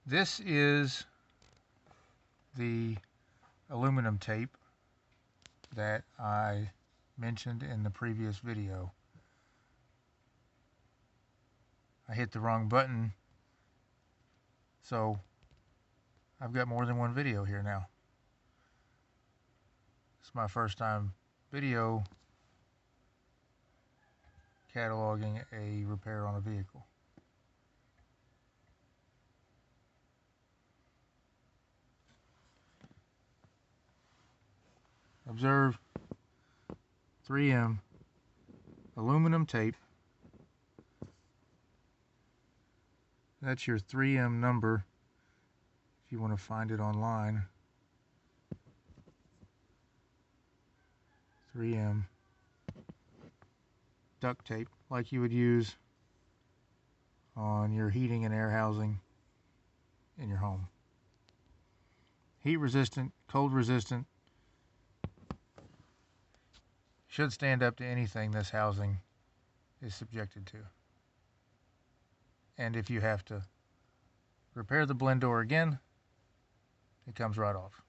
This is the aluminum tape that I mentioned in the previous video. I hit the wrong button, so I've got more than one video here now. It's my first time video cataloging a repair on a vehicle. Observe 3M aluminum tape. That's your 3M number if you want to find it online. 3M duct tape, like you would use on your heating and air housing in your home. Heat resistant, cold resistant, should stand up to anything this housing is subjected to. And if you have to repair the blend door again, it comes right off.